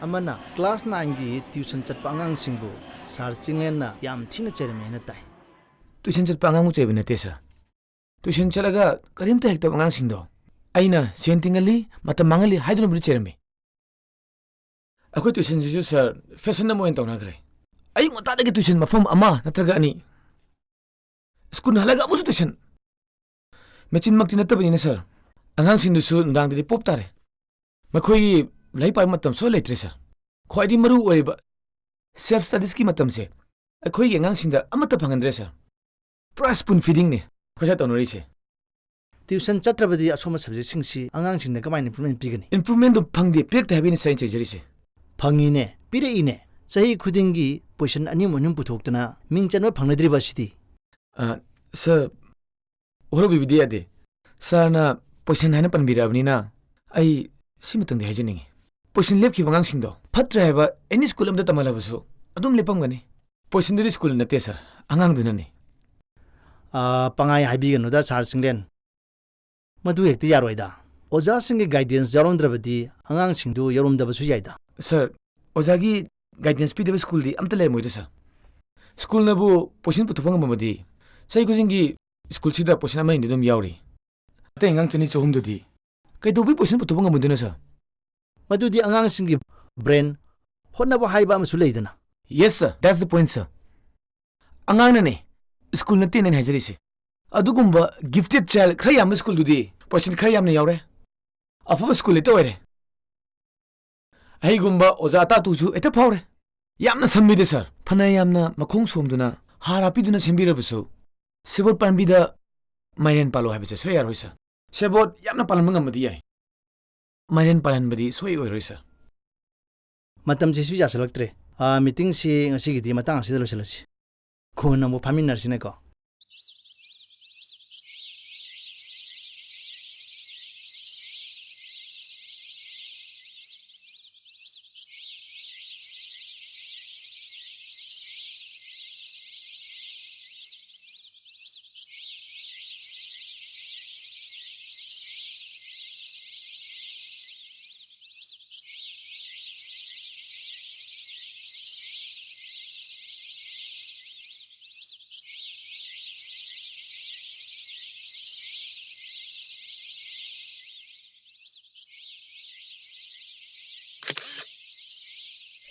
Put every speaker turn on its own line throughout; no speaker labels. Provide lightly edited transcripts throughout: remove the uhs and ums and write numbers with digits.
amana class 9 gi tuition chatpa angang singbu sar chinglen na yam thina cherme na tai
tuition chatpa angang mu chebe na te sir tuition chalaga karimta hekta angang singdo aina sentingali matam mangali haiduna bri cherme akoi tuition jisu sir fashion na mo en tawna gre ai ngota dagi tuition mafam ama natraga ani school halaga abu tuition mechin makti natabani na sir angang sing dusu ndang di pop tare makhoi lai pai matam so letre sir khoi maru oiba self studies ki matam se akhoi ge ngang sinda amata phangandre sir price spoon feeding ne khoja tonori se
tuition chatrabadi asoma subject sing si angang sing na kamai improvement pigani
improvement do phangde prek ta habini sai chejari se
phangi ne pire ine sahi khudingi position ani monum puthokna ming chanwa phangnadri ba sidi
sir oro bibidia de sana position hana panbirabni na ai simitang de hajini position lep ki bangang sing do phatra haba any school amda tamala basu adum lepam gani position de school na te sir angang duna ne
pangai haibi ganu da sar singlen madu hekti yaroida oja singi guidance jaromdrabadi angang singdu yaromdabasu yaida
sir oja gi guidance pideba school di amta le moida sir school na bu position puthupang mamadi sai gujingi school sida position amani dum yauri te ngang chani chohum dudi kai dobi position puthupang mamudina sir
madudi angang singi brain honnaba haiba amsu leidana
yes sir that's the point sir angang na ne school na tin hajari se adugumba gifted child khrayam school dudi position khrayam ne yaure afaba school ete oire ai gumba oja ta tuju ete phawre yamna sammide sir phana yamna makhong somduna hara piduna sembirabusu sebot panbida mainen palo habise so yar hoisa sebot yamna palan ngamadi yai mainen palan badi soi oi roisa
matam jisu ya selektre meeting si ngasi gi di matang si delo selasi khona mo phaminar sine ko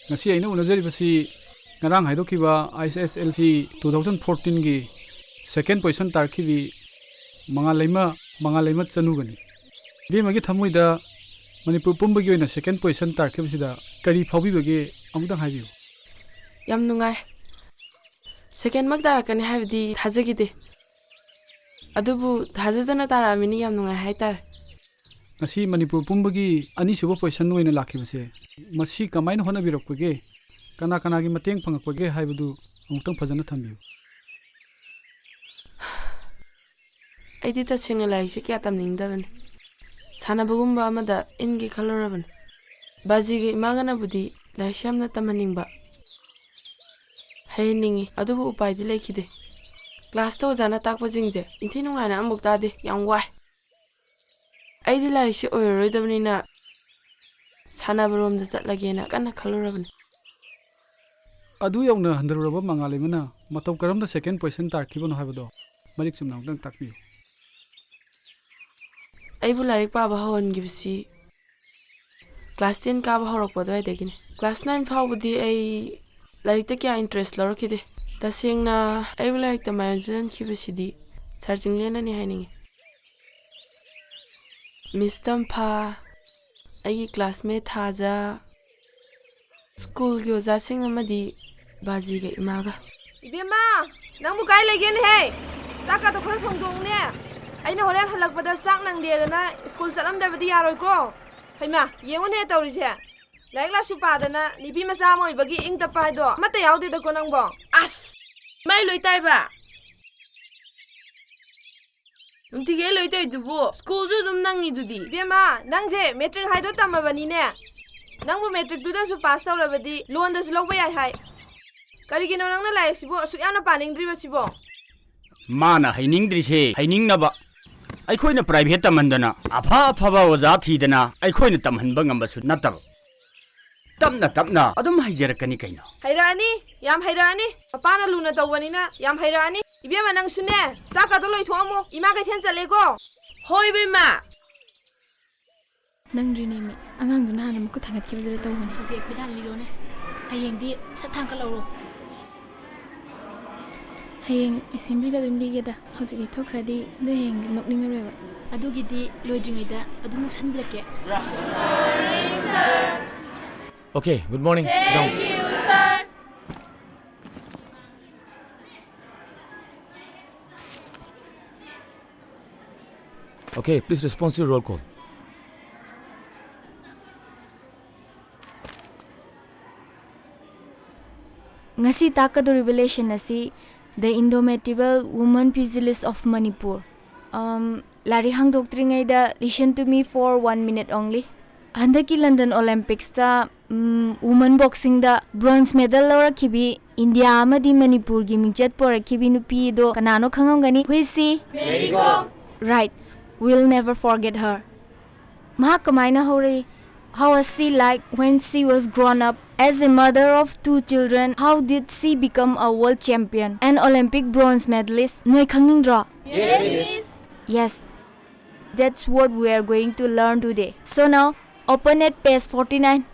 ngasi aina unajari basi ngarang haidokiba ISSLC 2014 gi second position tarkhibi mangalaima chanugani bemagi thamuida manipur pumbagi oina second position tarkhibsida kari phawbibage amudang haibiu
yam nungai second mak tarakani haibdi thajagide adubu thajadana taramini yam nungai haitar
ngasi manipur pumbagi ani suba position oina lakhibase masi kamaina hona birokpage kana kana gi mateng phangakpage haibudu amutang phajana thambiu
aidi ta singa laise kya tamningdaban sanabagumba amada ingi khalораban baji ge magana budi laishamna tamaningba hayningi adubu upai di lekhide class to jana takpa jingje inthinungaina ambukta de yangwai aidi laise oiroidabnina Sanabarom Zatlagena, Kana Kaluraban.
Adu yauna handaraba mangalimana, Matop Karam the second position Tarkiban Havado, Mariksum Nang Takbi.
Abularic Baba Hon gives you Class 10 Kaba Horokwood again. Class 9 Fawudi a Laritakia interest Lorokide. The sing na I will like the Mayan Kibusidi, searching Lena Nihaning. Miss Tampa. Ai classmate haja school gi oja sing amadi baji ge imaga
ibema nang mu kai legen he saka to khar thong dong ne aina horan halak pada sak nang de na school salam da badi yaroi ko haima yengon he tawri se laik la su pa da na nibi macha moi bagi ing ta pa do mata yaw de ko nang bo
as mai loi tai ba Nuntige loi tai dubo school ju dum nang idudi
bema nang je metric hai do tamabani ne nang bu metric du da su pass tawrabadi loan da su logba yai hai karigino nang na lai sibo su yana paning dri ba sibo
mana haining dri se haining na ba ai khoi na private tamandana apha apha ba oja thi dana ai khoi na tamhan ba ngam ba su natab Tapna tapna adum haijarakani kaino.
Hairani, yam hairani. Mapana luna tawbanina, yam hairani. Ibema nang sune, saka to loi thomo, ima kaichen chale ko. Hoi bema.
Nang drinemi, angang duna hanam ko thangat khibdre tawbani.
Hausi akhoi dan lirone. Hayengdi sat thang ka lawro.
Hayeng assembly da dum ligeda. Hausi ki thokradi de heng nokning reba.
Adugidi loidringaida adum noksan bilake.
Okay, good morning. Sit down.
Thank you, sir.
Okay, please respond to the roll call.
Ngasi takadu revelation asi the indomitable woman pugilist of Manipur. Lari hang doctringai da listen to me for 1 minute only. Handaki London Olympics ta woman boxing da bronze medal laura kibi India amadi Manipur gi mingchat pora kibi nupi do kanano khangam gani si
Very good.
right, we'll never forget her. Maha kamaina hore. How was she like when she was grown up? As a mother of 2 children, how did she become a world champion and Olympic bronze medalist? Noi khangning
Yes, miss.
Yes, that's what we are going to learn today. So now, open at page 49.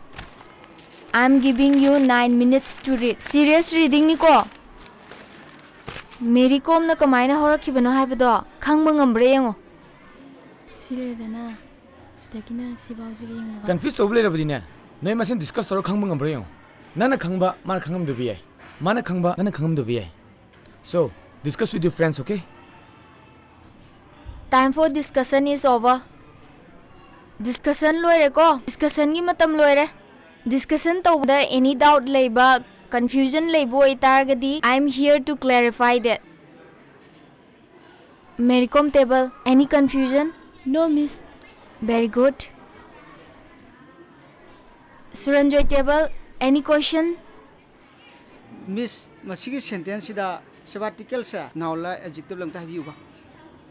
I'm giving you 9 minutes to read. Serious reading ni ko. Meri kom na kamaina hora kibano haibado. Khangba ngambre yango. Sire dana. Stakina sibauji yang.
Confused to blade abdi ne. Noi masen discuss toro khangba ngambre yo. Nana khangba mar khangam do bi ai. Mana khangba nana khangam do bi ai. So, discuss with your friends, okay?
Time for discussion is over. Discussion loire ko. Discussion gi matam loire. Discussion tawda any doubt leiba, confusion leibo itargadi, I'm here to clarify that. Mericom table, any confusion?
No, miss.
Very good. Suranjoy table, any question?
Miss, masigi sentence sida sabbatical sa naula adjective lang ta habiu ba.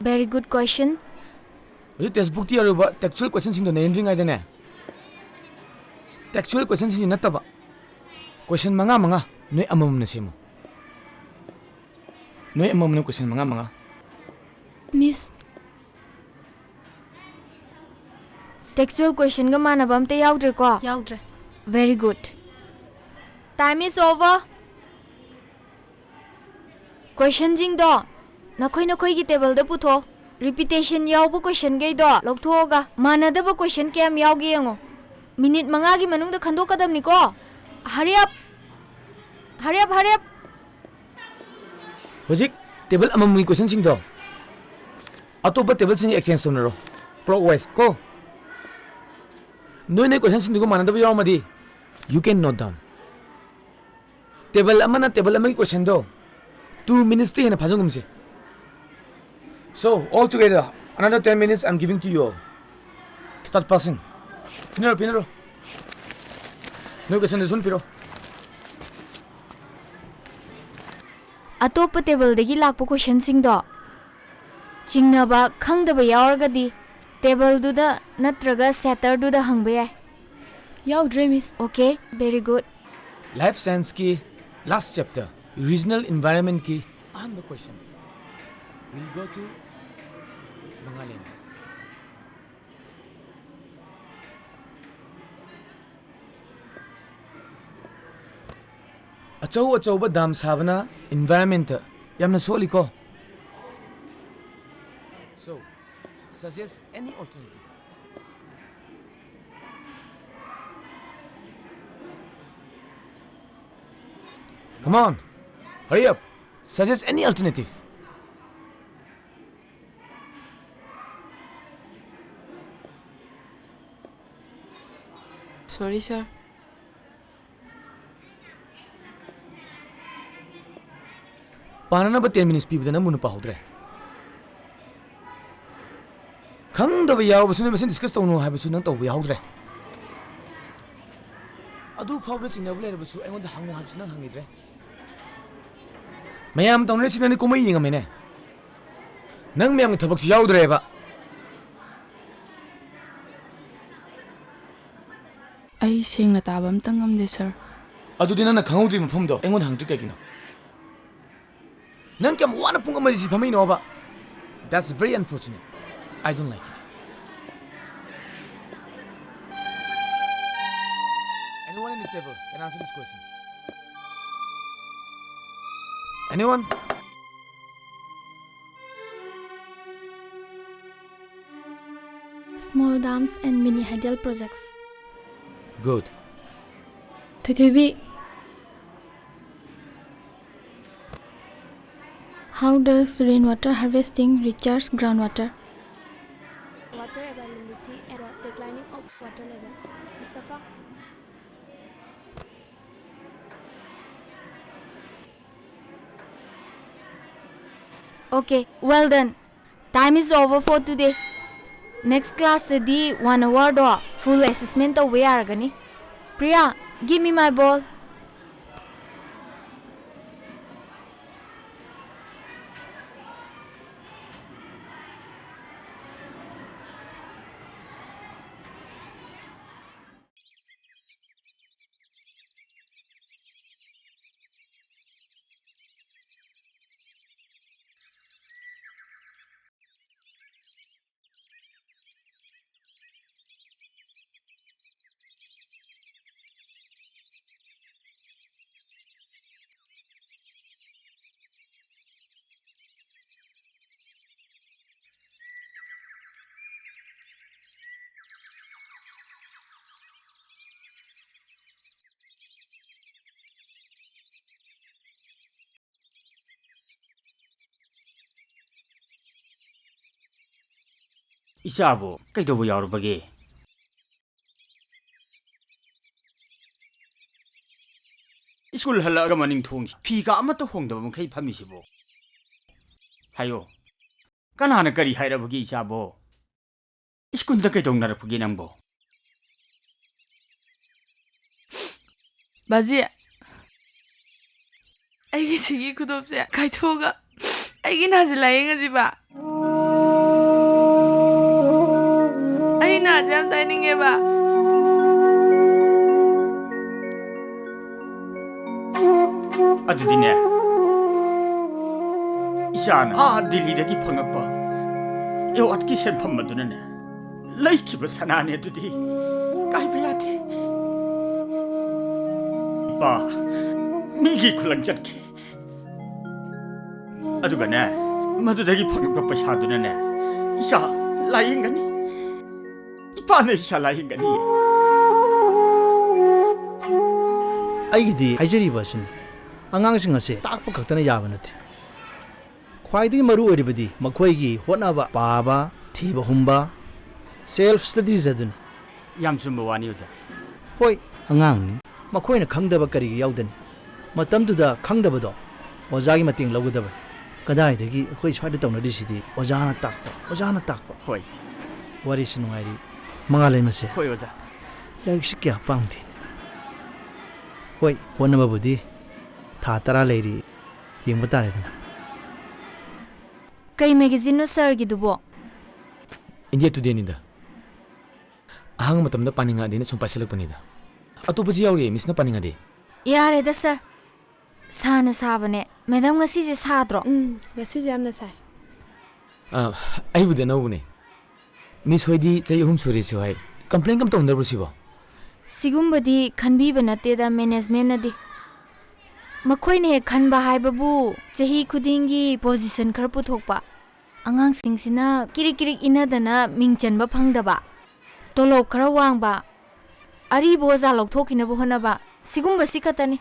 Very good question.
Oje textbook ti aruba textual question sing do ne ending ai dane. Textual question sing nataba. Question manga noi amam na semo. Noi amam na question manga.
Miss.
Textual question ga manabam te yaudre ko.
Yaudre.
Very good. Time is over. Question jing do. Nakhoi gi table da putho. Repetition yaubu question gai do. Lokthoga. Manadaba question kayam yaugi yango. Minute manga gi manung da khandok kadam ni ko. Hurry up.
Hojik table amam ni question sing do. Atopa table sing exchange tonero. Clockwise ko. Noi question sing ko manadaba yaw madi. You can note down. Table amana question do. 2 minutes ti hena phajungum se. So, all together, another 10 minutes I'm giving to you all. Start passing. Pinero. No question is piro.
Atopa table degi lakpo question sing do. Chingnaba khangdaba yawargadi table du da natraga setter du da hangba yai.
Yaudre, miss.
Okay, very good.
Life science ki last chapter, regional environment ki ahamba question. We'll go to Mangaling. Achau dam sabana environment yamna soli ko. So, suggest any alternative. Come on, hurry up. Suggest any alternative.
Sorry, sir.
Panana ba 10 minutes pibda muna pa hodre. Khang da ba yaw ba sunu masin discuss tawno ha ba sunu taw ba yaudre. Adu fawra china bule ba su engon da hangu ha sunu hangidre. Mayam tawne sinani komai yinga mene. Nang mayam thabak si yaudre ba.
I ꯑꯩ ꯁꯦꯡꯅ ꯇꯥꯕ ꯑꯝꯇ ꯉꯝꯗꯦ sir
ꯑꯗꯨꯗꯤ ꯅꯪꯅ ꯈꯪꯍꯧꯗ꯭ꯔꯤ ꯃꯐꯝꯗꯣ ꯑꯩꯉꯣꯟꯗ ꯍꯪꯗ꯭ꯔꯤ ꯀꯩꯒꯤꯅꯣ ꯅꯪ ꯀꯌꯥꯝ ꯋꯥꯅ ꯄꯨꯡ ꯑꯃꯗꯤ ꯁꯤ ꯐꯝꯃꯤꯅꯣꯕ That's very unfortunate I don't like it Anyone in this table can answer this question Anyone
Small dams and mini hydel projects.
Good
Thuthubi. How does rainwater harvesting recharge groundwater? Water availability and the declining of water level. Mustafa.
Okay, well done. Time is over for today. Next class today, 1 hour do full assessment of way argani. Priya, give me my ball.
Isabo, kaidobo yaurubage. School halaga maning thongi. Pika amata hongdaba mangkai phamisibo. Hayo. Kanana kari hairabage isabo. School da kaidongnarapage nangbo.
바지 아이게 지기 구독자 가이토가 아이게 나지 라잉하지 봐 아이 나지 함 다이닝해 봐
아두디네 이샤나 딜리다기 펑악바 에왓기 셴팜마두네 라이키브 사나네 두디 까이베야테 바 미기 쿨랑잣기 아두가네 마두다기 펑악바 빠샤두네 이샤 라잉가니 이파네 이샤 라잉가니
ꯑꯩꯒꯤꯗꯤ ꯍꯥꯏꯖꯔꯤꯕ ꯑꯁꯤꯅꯤ ꯑꯉꯥꯡꯁꯤꯡ ꯑꯁꯤ ꯇꯥꯛꯄ ꯈꯛꯇꯅ ꯌꯥꯕ ꯅꯠꯇꯦ ꯈ꯭ꯋꯥꯏꯗꯒꯤ ꯃꯔꯨ ꯑꯣꯏꯔꯤꯕꯗꯤ ꯃꯈꯣꯏꯒꯤ ꯍꯣꯠꯅꯕ ꯄꯥꯕ ꯊꯤꯕ ꯍꯨꯝꯕ ꯁꯦꯜꯐ ꯁ꯭ꯇꯗꯤꯁ ꯑꯗꯨꯅꯤ
ꯌꯥꯝ ꯆꯨꯝꯕ ꯋꯥꯅꯤ ꯑꯣꯖꯥ
ꯍꯣꯏ ꯑꯉꯥꯡꯅꯤ ꯃꯈꯣꯏꯅ ꯈꯪꯗꯕ ꯀꯔꯤꯒꯤ ꯌꯥꯎꯗꯅꯤ ꯃꯇꯝꯗꯨꯗ ꯈꯪꯗꯕꯗꯣ ꯑꯣꯖꯥꯒꯤ ꯃꯇꯦꯡ ꯂꯧꯒꯗꯕꯅꯤ ꯀꯗꯥꯏꯗꯒꯤ ꯑꯩꯈꯣꯏ ꯁ꯭ꯋꯥꯏꯗ ꯇꯧꯅꯔꯤꯁꯤꯗꯤ ꯑꯣꯖꯥꯅ ꯇꯥꯛꯄ
ꯍꯣꯏ
ꯋꯥꯔꯤꯁꯤ ꯅꯨꯡꯉꯥꯏꯔꯤ ꯃꯉꯥꯜ ꯃꯁꯦ
ꯍꯣꯏ ꯑꯣꯖꯥ
ꯂꯥꯏꯔꯤꯛꯁꯤ ꯀꯌꯥ ꯄꯥꯡꯗꯦ ꯍꯣꯏ ꯍꯣꯠꯅꯕꯕꯨꯗꯤ ꯊꯥ 10 ꯂꯩꯔꯤ ꯌꯦꯡꯕ ꯇꯥꯔꯦꯗꯅ
ꯀꯩ ꯃꯦꯒꯥꯖꯤꯟꯅꯣ ꯁꯔꯒꯤꯗꯨꯕꯣ
India Today nida ahang matamda paningadina sum paisalakpanida atopaji yauri misna paningade
ꯌꯥꯔꯦꯗ ꯁꯔ ꯁꯥꯅ ꯁꯥꯕꯅꯦ ꯃꯦꯗꯥꯝ ꯉꯁꯤꯁꯦ ꯁꯥꯗ꯭ꯔꯣ
ꯉꯁꯤꯁꯦ ꯌꯥꯝꯅ ꯁꯥꯏ
ꯑꯩꯕꯨꯗꯤ ꯑꯅꯧꯕꯅꯦ ꯃꯤꯁ ꯍꯣꯏꯗꯤ ꯆꯍꯤ 3 ꯁꯨꯔꯦꯁꯨ ꯍꯥꯏ ꯀꯝꯄ꯭ꯂꯦꯟ ꯀꯝ ꯇꯧꯅꯗꯕ꯭ꯔꯣ ꯁꯤꯕꯣ
ꯁꯤꯒꯨꯝꯕꯗꯤ ꯈꯟꯕꯤꯕ ꯅꯠꯇꯦꯗ ꯃꯦꯅꯦꯖꯃꯦꯟꯅꯗꯤ ꯃꯈꯣꯏꯅ ꯍꯦꯛ ꯈꯟꯕ ꯍꯥꯏꯕꯕꯨ ꯆꯍꯤ ꯈꯨꯗꯤꯡꯒꯤ ꯄꯣꯖꯤꯁꯟ ꯈꯔ ꯄꯨꯊꯣꯛꯄ ꯑꯉꯥꯡꯁꯤꯡꯁꯤꯅ ꯀꯤꯔꯤꯛ ꯀꯤꯔꯤꯛ ꯏꯟꯅꯗꯅ ꯃꯤꯡ ꯆꯟꯕ ꯐꯪꯗꯕ ꯇꯣꯂꯣꯞ ꯈꯔ ꯋꯥꯡꯕ ꯑꯔꯤꯕ ꯑꯣꯖꯥ ꯂꯧꯊꯣꯛꯈꯤꯅꯕ ꯍꯣꯠꯅꯕ ꯁꯤꯒꯨꯝꯕꯁꯤ ꯈꯛꯇꯅꯤ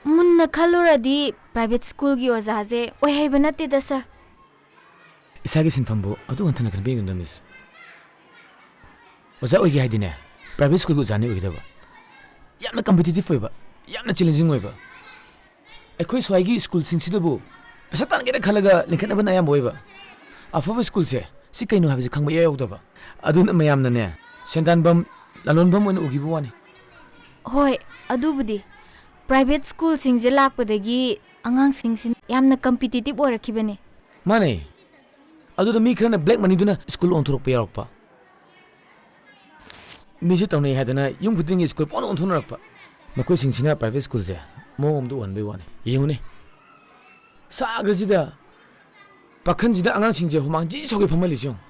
ꯃꯨꯟꯅ ꯈꯜꯂꯨꯔꯗꯤ ꯄ꯭ꯔꯥꯏꯚꯦꯠ ꯁ꯭ꯀꯨꯜꯒꯤ ꯑꯣꯖꯥꯁꯦ ꯑꯣꯏꯍꯩꯕ ꯅꯠꯇꯦꯗ ꯁꯔ
ꯏꯁꯥꯒꯤ ꯁꯤꯟꯐꯝꯕꯨ ꯑꯗꯨ ꯍꯟꯊꯅ ꯈꯟꯕꯤꯒꯅꯨ ꯃꯤꯁ ꯑꯣꯖꯥ ꯑꯣꯏꯒꯦ ꯍꯥꯏꯗꯤꯅꯦ ꯄ꯭ꯔꯥꯏꯚꯦꯠ ꯁ꯭ꯀꯨꯜꯒꯤ ꯑꯣꯖꯥꯅꯤ ꯑꯣꯏꯒꯗꯕ ꯌꯥꯝꯅ ꯀꯝꯄꯤꯇꯤꯇꯤꯚ ꯑꯣꯏꯕ ꯌꯥꯝꯅ ꯆꯦꯂꯦꯟꯖꯤꯡ ꯑꯣꯏꯕ ꯑꯩꯈꯣꯏ ꯁ꯭ꯋꯥꯏꯒꯤ ꯁ꯭ꯀꯨꯜꯁꯤꯡꯁꯤꯗꯕꯨ ꯄꯩꯁꯥ ꯇꯥꯟꯒꯦꯅ ꯈꯜꯂꯒ ꯂꯤꯡꯈꯠꯅꯕꯅ ꯑꯌꯥꯝꯕ ꯑꯣꯏꯕ ꯑꯐꯕ ꯁ꯭ꯀꯨꯜꯁꯦ ꯁꯤ ꯀꯩꯅꯣ ꯍꯥꯏꯕꯁꯤ ꯈꯪꯕ ꯌꯥꯎꯗꯕ ꯑꯗꯨꯅ ꯃꯌꯥꯝꯅꯅꯦ ꯁꯦꯟꯗꯥꯟꯐꯝ ꯂꯂꯣꯟꯐꯝ ꯑꯣꯏꯅ ꯎꯈꯤꯕ ꯋꯥꯅꯤ
ꯍꯣꯏ ꯑꯗꯨꯕꯨꯗꯤ ꯄ꯭ꯔꯥꯏꯚꯦꯠ ꯁ꯭ꯀꯨꯜꯁꯤꯡꯁꯦ ꯂꯥꯛꯄꯗꯒꯤ ꯑꯉꯥꯡꯁꯤꯡꯁꯤ ꯌꯥꯝꯅ ꯀꯝꯄꯤꯇꯤꯇꯤꯚ ꯑꯣꯏꯔꯛꯈꯤꯕꯅꯦ
ꯃꯥꯅꯦ ꯑꯗꯨꯗ ꯃꯤ ꯈꯔꯅ ꯕ꯭ꯂꯦꯛ ꯃꯅꯤꯗꯨꯅ ꯁ꯭ꯀꯨꯜ ꯑꯣꯟꯊꯣꯔꯛꯄ ꯌꯥꯎꯔꯛꯄ ꯃꯤꯁꯨ ꯇꯧꯅꯩ ꯍꯥꯏꯗꯅ ꯌꯨꯝ ꯈꯨꯗꯤꯡꯒꯤ ꯁ꯭ꯀꯨꯜ ꯄꯣꯟ ꯑꯣꯟꯊꯣꯛꯅꯔꯛꯄ ꯃꯈꯣꯏꯁꯤꯡꯁꯤꯅ ꯄ꯭ꯔꯥꯏꯚꯦꯠ ꯁ꯭ꯀꯨꯜꯁꯦ ꯃꯑꯣꯡ ꯑꯃꯗ ꯎꯍꯟꯕꯩ ꯋꯥꯅꯤ ꯌꯦꯡꯉꯨꯅꯦ ꯁꯥꯒ꯭ꯔꯁꯤꯗ ꯄꯥꯈꯟꯁꯤꯗ ꯑꯉꯥꯡꯁꯤꯡꯁꯦ ꯍꯨꯃꯥꯡ ꯖꯤ ꯁꯧꯒꯩ ꯐꯝꯍꯜꯂꯤꯁꯤ ꯌꯦꯡꯉꯨ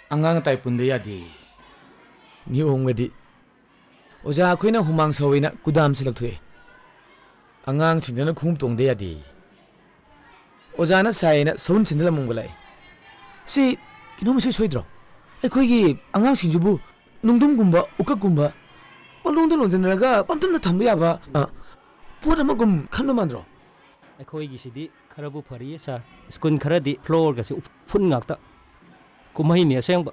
ꯑꯉꯥꯡ ꯑꯇꯥꯏ ꯄꯨꯟꯗ ꯌꯥꯗꯦ ꯅꯤꯌꯣꯝꯒꯗꯤ ꯑꯣꯖꯥ ꯑꯩꯈꯣꯏꯅ ꯍꯨꯃꯥꯡ ꯁꯧꯋꯦꯅ ꯀꯨꯗꯥꯝꯁꯤ ꯂꯧꯊꯣꯛꯑꯦ ꯑꯉꯥꯡꯁꯤꯡꯗꯅ ꯈꯣꯡꯎꯞ ꯇꯣꯡꯗ ꯌꯥꯗꯦ ꯑꯣꯖꯥꯅ ꯁꯥꯏꯌꯦꯅ ꯁꯎꯟ ꯁꯤꯟꯗꯅ ꯑꯃꯨꯛ ꯂꯥꯛꯑꯦ ꯁꯤ ꯀꯩꯅꯣꯝꯃꯁꯤ ꯁꯣꯏꯗ꯭ꯔꯣ ꯑꯩꯈꯣꯏꯒꯤ ꯑꯉꯥꯡꯁꯤꯡꯁꯤꯕꯨ ꯅꯨꯡꯗꯨꯝꯒꯨꯝꯕ ꯎꯀꯛꯀꯨꯝꯕ ꯄꯣꯂꯣꯡꯗ ꯂꯣꯟꯁꯤꯟꯅꯔꯒ ꯄꯝꯇꯝꯅ ꯊꯝꯕ ꯌꯥꯕ ꯄꯣꯠ ꯑꯃꯒꯨꯝ ꯈꯟꯕ ꯃꯥꯟꯗ꯭ꯔꯣ
ꯑꯩꯈꯣꯏꯒꯤꯁꯤꯗꯤ ꯈꯔꯕꯨ ꯐꯔꯤꯌꯦ ꯁꯥꯔ ꯁ꯭ꯀꯨꯜ ꯈꯔꯗꯤ ꯐ꯭ꯂꯣꯔꯒꯁꯤ ꯎꯐꯨꯟ ꯉꯥꯛꯇ ꯀꯨꯝꯍꯩꯅꯤ ꯑꯁꯦꯡꯕ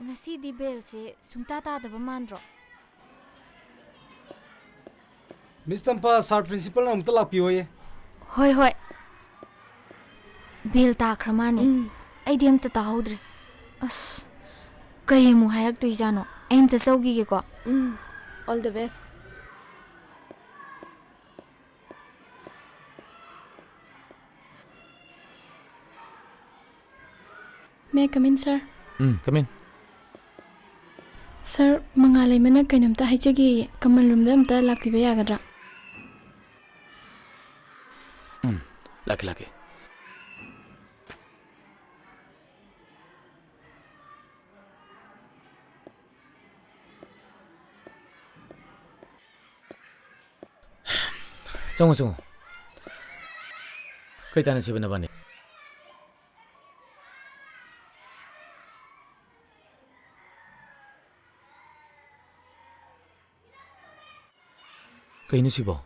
ꯉꯁꯤꯗꯤ ꯕꯦꯜꯁꯦ ꯁꯨꯡꯇꯥ ꯇꯥꯗꯕ ꯃꯥꯟꯗ꯭ꯔꯣ
ꯃꯤꯁ ꯇꯝꯄꯥ ꯁꯥꯔ ꯄ꯭ꯔꯤꯟꯁꯤꯄꯜꯅ ꯑꯃꯨꯛꯇ ꯂꯥꯛꯄꯤꯌꯣꯌꯦ
ꯍꯣꯏ ꯍꯣꯏ ꯕꯦꯜ ꯇꯥꯈ꯭ꯔ ꯃꯥꯅꯦ ꯑꯩꯗꯤ ꯑꯝꯇ ꯇꯥꯍꯧꯗ꯭ꯔꯦ ꯑꯁ ꯀꯩ ꯑꯃꯨꯛ ꯍꯥꯏꯔꯛꯇꯣꯏꯖꯥꯅꯣ ꯑꯩ ꯑꯝꯇ ꯆꯧꯈꯤꯒꯦꯀꯣ
all the best
May I come in, sir?
Come in.
Sir, mangalay mana kainomta haijagi kamal room da amta lakpiba yagadra.
Laki. Chongo. Kay tanan si Binabani. Kay ni sibo.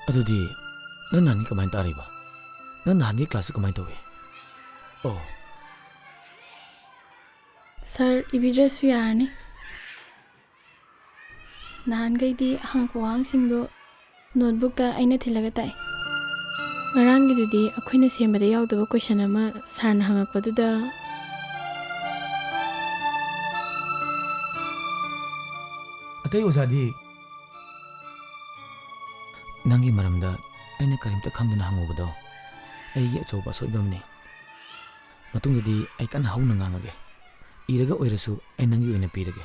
ꯑꯗꯨꯗꯤ ꯅꯪ ꯅꯍꯥꯟꯒꯤ ꯀꯃꯥꯏꯅ ꯇꯥꯔꯤꯕ ꯅꯪ ꯅꯍꯥꯟꯒꯤ ꯀ꯭ꯂꯥꯁꯇ ꯀꯃꯥꯏꯅ ꯇꯧꯏ ꯑꯣ
Sir, ibidresu yarani. Nahangaidi hangko hangsingdo notebook da aina thilaga tai. Ngarangidudi akhoina sembada yaudaba question ama sarna hangakpaduda
ꯑꯇꯩ ꯑꯣꯖꯥꯗꯤ ꯅꯪꯒꯤ ꯃꯔꯝꯗ ꯑꯩꯅ ꯀꯔꯤꯝꯇ ꯈꯪꯗꯅ ꯍꯪꯉꯨꯕꯗꯣ ꯑꯩꯒꯤ ꯑꯆꯧꯕ ꯑꯁꯣꯏꯕ ꯑꯃꯅꯤ ꯃꯇꯨꯡꯗꯗꯤ ꯑꯩ ꯀꯟꯅ ꯍꯧꯅ ꯉꯥꯡꯉꯒꯦ ꯏꯔꯒ ꯑꯣꯏꯔꯁꯨ ꯑꯩ ꯅꯪꯒꯤ ꯑꯣꯏꯅ ꯄꯤꯔꯒꯦ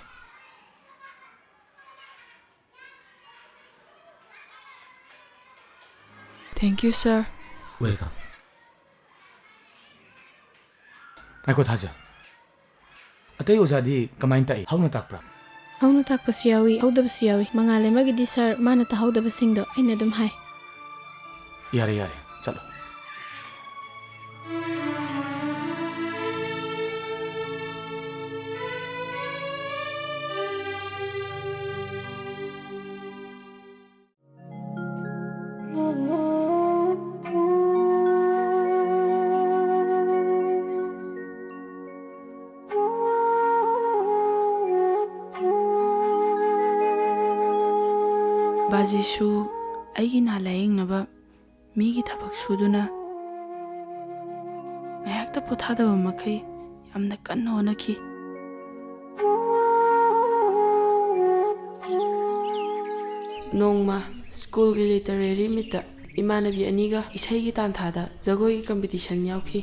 Thank you, sir.
Welcome. ꯉꯥꯏꯈꯣ ꯊꯥꯖ ꯑꯇꯩ ꯑꯣꯖꯥꯗꯤ ꯀꯃꯥꯏꯅ ꯇꯥꯛꯏ ꯍꯧꯅ ꯇꯥꯛꯄ꯭ꯔꯥ
hauna takpasu yawi haudabasu yawi mangalay magidi sir mana tahawdabasingdo aina dum hai.
ꯌꯥꯔꯦ ꯆꯠꯂꯣ
Bajisu aigi na layingnaba migi thabak suduna ngayakta pothadaba makai yamna kanna honaki nongma school gi literary meet imanabi aniga isai gi tanthada jagoi gi competition yauki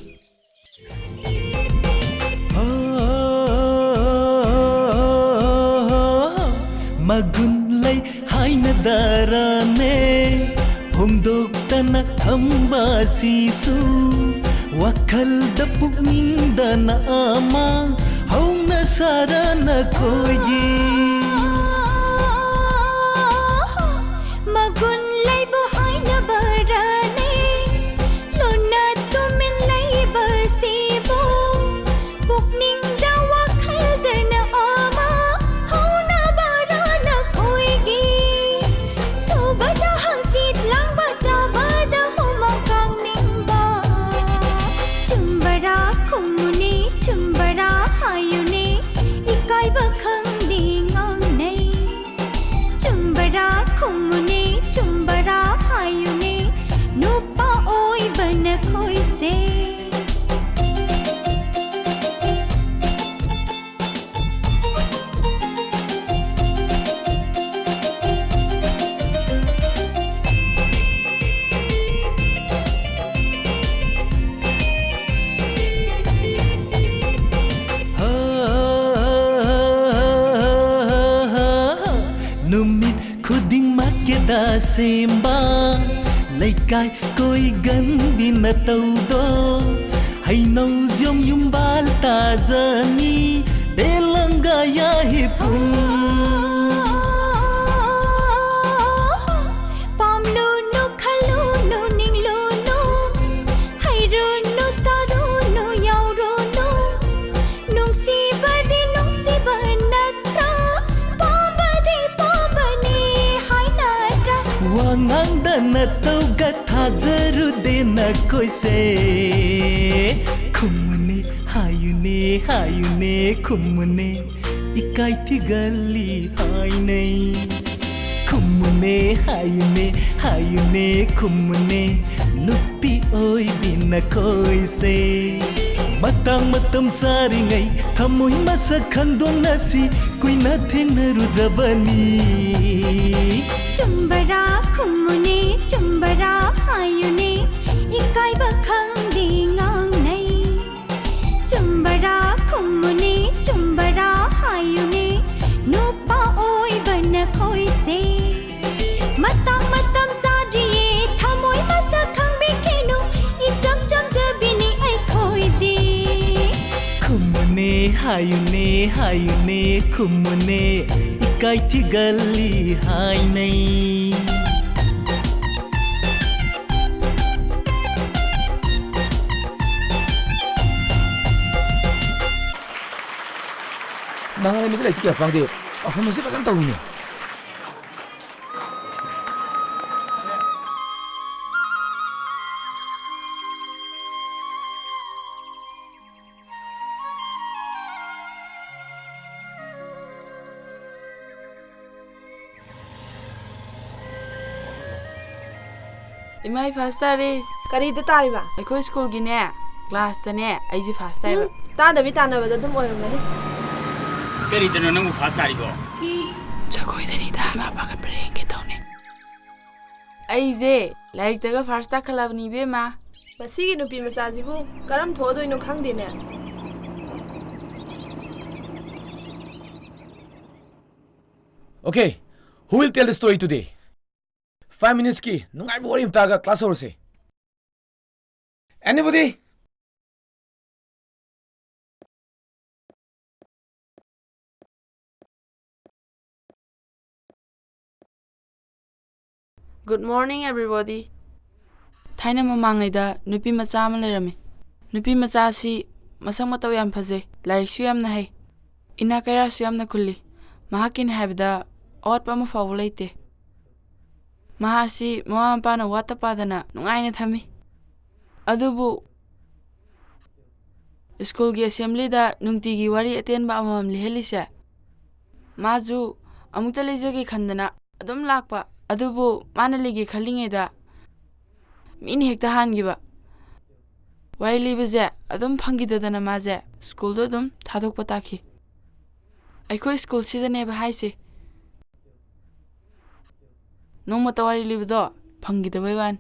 magun lay haina darane homdoktana thamba sisu wakhal da pukningdana ama hauna sarana koyi
magun lay bo haina barane lona tumin lay basibo pukningda wakhal dana ama hauna barana koyi sobada hangsit lang bada humakang ningba chumbara kumuni chumbara hayuni ikai bakhang ding
semba laikai koi gan bina taudo hai nau yom yumbal ta jani belanga ya hipun natauga thajaru dena koise khumne hayune khumne ikai thigali hainai khumne hayune khumne nupi oi bina koise matam saringai thamoi masa khandong nasi kuina thengnarudrabani
Chumbara hayune ikai bakhang dingang nai Chumbara hayune nupa oi bana koise matam sadiye thamoi masa khang bikenu icham jabini ai khoidi
khumne hayune khumne ikai thigali hainai
Nangalay mo sila ito kaya pang di performance pa saan tawin niya?
Imai first tari.
Kari da tari ba?
Aiko school gine. Class tane. Aiji first tari ba.
Tana ba da dum oirmani.
Kari dano nang first tari go.
Chakoi dani da. Ma ba kan break ke tawne. Aije like daga first ta khalab ni be ma.
Masigi nupi masajibu karam thodo ino khangdine.
Okay, who will tell the story today? 5 minutes ki nungai bo rim taga class over se. Anybody?
Good morning everybody. Thaina mamangai da nupi macha ma lerami. Nupi macha si masang mataw yam phaje. Larik su yam na hai. Ina kaira su yam na khulli. Mahakin habda aur pa ma fawu leite. Mahasi mama pa na wata padana nungai na thami. Adubu school gi assembly da nungti gi wari aten ba amam liheli sha. Maju amukta lejagi khandana adum lakpa. Adubu mana ligi khalinge da min hekta hangi ba. Wari libaje adum phangi dadana maje school do dum thadok pataki. Aiko school sida ne ba haise. Nongmatang wari libdo phangi da baiwan.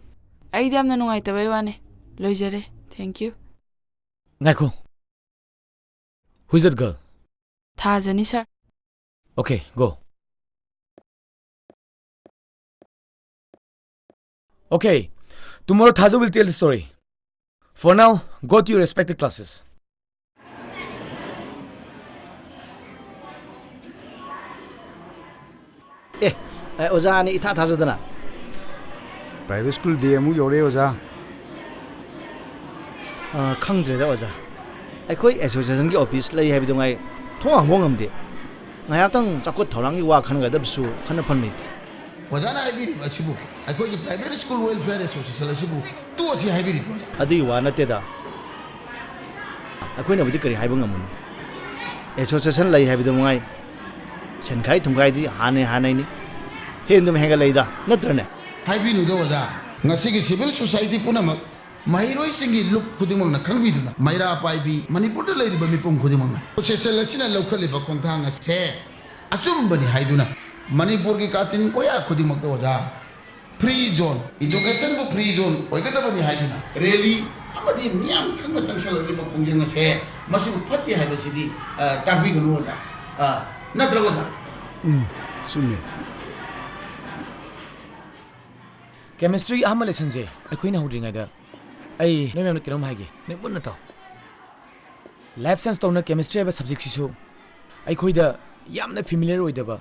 Ai dam na nungai ta baiwane. Loijare. Thank you.
Ngaiko. Who is that girl?
Thajani sir.
Okay, go. Okay, tomorrow Thaja will tell the story. For now, go to your respective classes.
Oza ni itha thajadana.
Private school demu yore oza.
Khangdre da oza. Aikoi association gi office lai habi dongai thong ngamde. Ngaya tang chakot thorangi wa khan ga dabsu khana phanmi.
Wajana haibiri asibu. Aikoi gi private school welfare association asibu. Tu asi haibiri.
Adi wa na teda. Aikoi na budi kari haibu ngamun. Association lai habi dongai. Chenkai thumgai di hane ni. Hendum henga leida natrane.
Haibinu do waja. Ngasigi civil society punamak mahiroi singi look khudimang na khangbiduna maira paibi manipur da leiriba mipum khudimang na association lasina lokhaliba khongthang se achumbani haiduna manipur gi kachin koya khudimak do waja free zone education bu free zone oigadabani haiduna really amadi miyam khangba sangsal liba khongjang se masibu phatti haibasidi takbi gunu waja natra waja
summe
chemistry ahma lesson je akoina hodringai da ai noi mem kinom haige ne munna taw life science tawna chemistry ba subject sisu ai khoida yamna familiar oidaba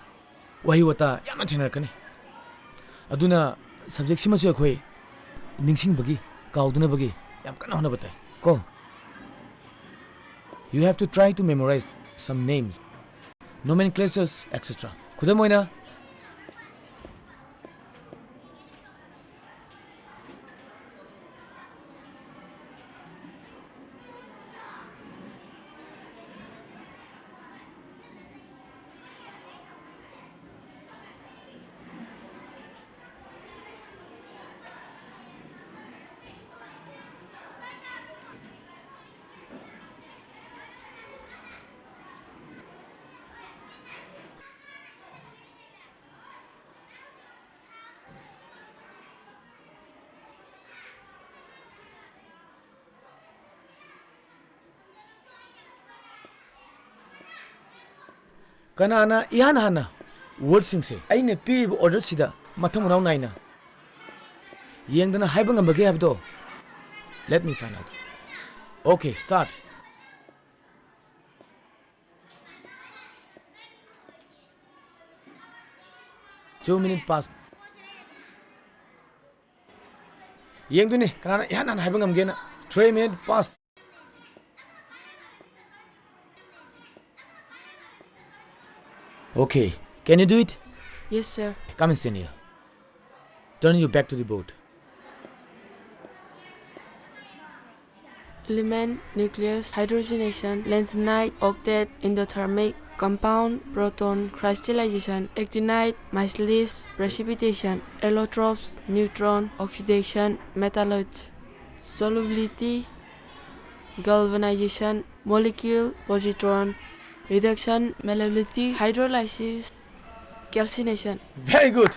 wahi wata yamna thengnar kani aduna subject sima ju khoi ningsing bagi kauduna bagi yam kana hona batai ko you have to try to memorize some names nomenclatures etc kudamoina Kanana ihan hana word sing se aine pib order sida mathang unaw naina yengdana haiba ngambage habdo let me find out okay start 2 minutes past yengduni kanana ihan hana haiba ngamge na 3 minutes past Okay, can you do it?
Yes, sir.
Come and stand here. Turn your back to the boat.
Element, nucleus, hydrogenation, lanthanide, octet, endothermic, compound, proton, crystallization, actinide, micellis, precipitation, allotropes, neutron, oxidation, metalloids, solubility, galvanization, molecule, positron, reduction, malleability, hydrolysis, calcination.
Very good.